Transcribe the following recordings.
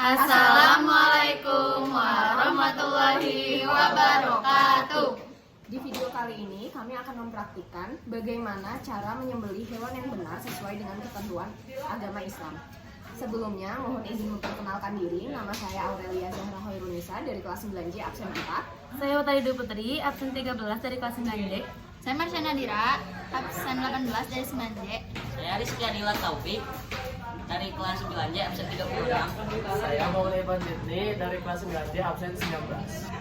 Assalamualaikum warahmatullahi wabarakatuh. Di video kali ini kami akan mempraktikkan bagaimana cara menyembelih hewan yang benar sesuai dengan ketentuan agama Islam. Sebelumnya mohon izin memperkenalkan diri. Nama saya Aurelia Zahra Hoirunisa dari kelas 9J absen 4. Saya Utari Putri, absen 13 dari kelas 9J. Saya Marsha Nadira, absen 18 dari 9J. Saya Rizky Adila Taufik dari kelas 9J absen 36. Saya Maulai Banditni dari kelas 9J absen 19.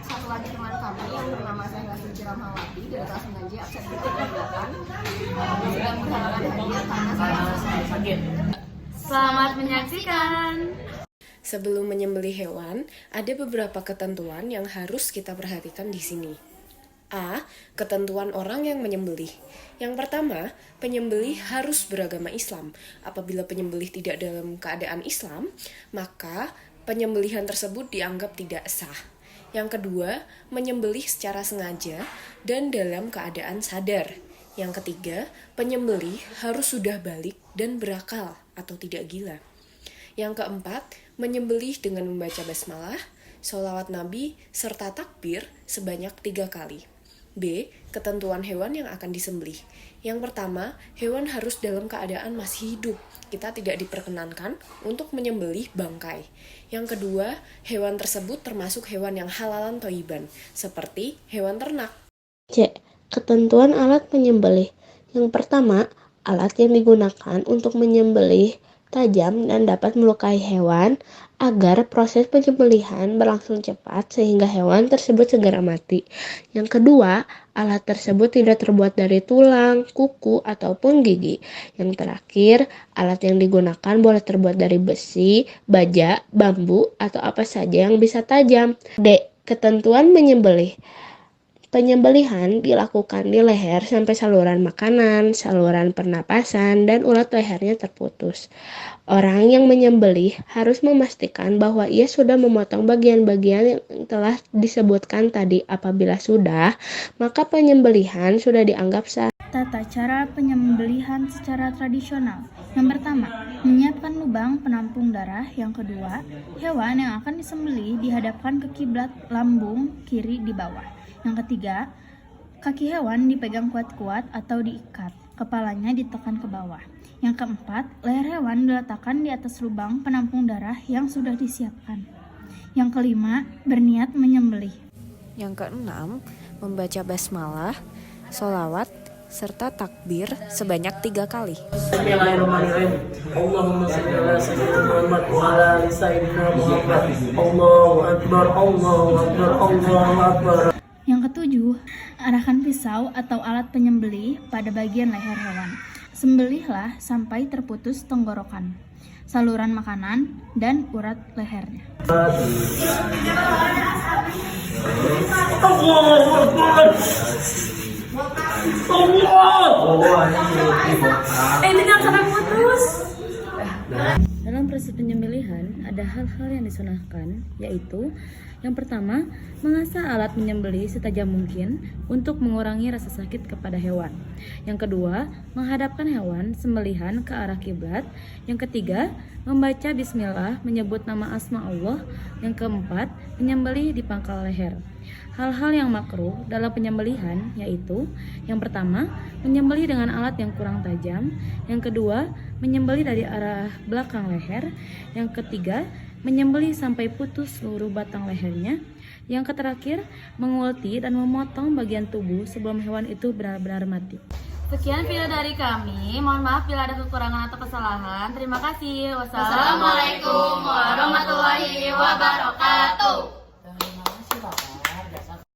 Satu lagi teman kami yang bernama Zahra Suci Ramawati dari kelas 9J absen 38. Sedang menghalalkan hadiah karena saya Sakit. Selamat menyaksikan. Sebelum menyembelih hewan, ada beberapa ketentuan yang harus kita perhatikan di sini. A. Ketentuan orang yang menyembelih. Yang pertama, penyembelih harus beragama Islam. Apabila penyembelih tidak dalam keadaan Islam, maka penyembelihan tersebut dianggap tidak sah. Yang kedua, menyembelih secara sengaja dan dalam keadaan sadar. Yang ketiga, penyembelih harus sudah balik dan berakal atau tidak gila. Yang keempat, menyembelih dengan membaca basmalah, sholawat Nabi, serta takbir sebanyak 3 kali. B. Ketentuan hewan yang akan disembelih. Yang pertama, hewan harus dalam keadaan masih hidup. Kita tidak diperkenankan untuk menyembelih bangkai. Yang kedua, hewan tersebut termasuk hewan yang halalan thayyiban, seperti hewan ternak. C. Ketentuan alat penyembelih. Yang pertama, alat yang digunakan untuk menyembelih tajam dan dapat melukai hewan agar proses penyembelihan berlangsung cepat sehingga hewan tersebut segera mati. Yang kedua, alat tersebut tidak terbuat dari tulang, kuku, ataupun gigi. Yang terakhir, alat yang digunakan boleh terbuat dari besi, baja, bambu, atau apa saja yang bisa tajam. D. Ketentuan menyembelih. Penyembelihan dilakukan di leher sampai saluran makanan, saluran pernapasan, dan urat lehernya terputus. Orang yang menyembelih harus memastikan bahwa ia sudah memotong bagian-bagian yang telah disebutkan tadi. Apabila sudah, maka penyembelihan sudah dianggap sah. Tata cara penyembelihan secara tradisional. Yang pertama, menyiapkan lubang penampung darah. Yang kedua, hewan yang akan disembelih dihadapkan ke kiblat lambung kiri di bawah. Yang ketiga, kaki hewan dipegang kuat-kuat atau diikat, kepalanya ditekan ke bawah. Yang keempat, leher hewan diletakkan di atas lubang penampung darah yang sudah disiapkan. Yang kelima, berniat menyembelih. Yang keenam, membaca basmalah, sholawat, serta takbir sebanyak 3 kali. Bismillahirrahmanirrahim. Allahumma shalli ala sayyidina Muhammad wa ala ali sayyidina Muhammad. Allahu akbar, Allahu akbar, Allahu akbar. Yang ketujuh, arahkan pisau atau alat penyembelih pada bagian leher hewan. Sembelihlah sampai terputus tenggorokan, saluran makanan, dan urat lehernya. Allahu akbar. Jangan sampai putus. Dalam proses penyembelihan ada hal-hal yang disunahkan, yaitu yang pertama, mengasah alat menyembelih setajam mungkin untuk mengurangi rasa sakit kepada hewan. Yang kedua, menghadapkan hewan sembelihan ke arah kiblat. Yang ketiga, membaca bismillah menyebut nama asma Allah. Yang keempat, menyembelih di pangkal leher. Hal-hal yang makruh dalam penyembelihan yaitu yang pertama, menyembelih dengan alat yang kurang tajam. Yang kedua, menyembelih dari arah belakang leher. Yang ketiga, menyembelih sampai putus seluruh batang lehernya. Yang terakhir, mengulti dan memotong bagian tubuh sebelum hewan itu benar-benar mati. Sekian video dari kami. Mohon maaf bila ada kekurangan atau kesalahan. Terima kasih. Wassalamualaikum warahmatullahi wabarakatuh.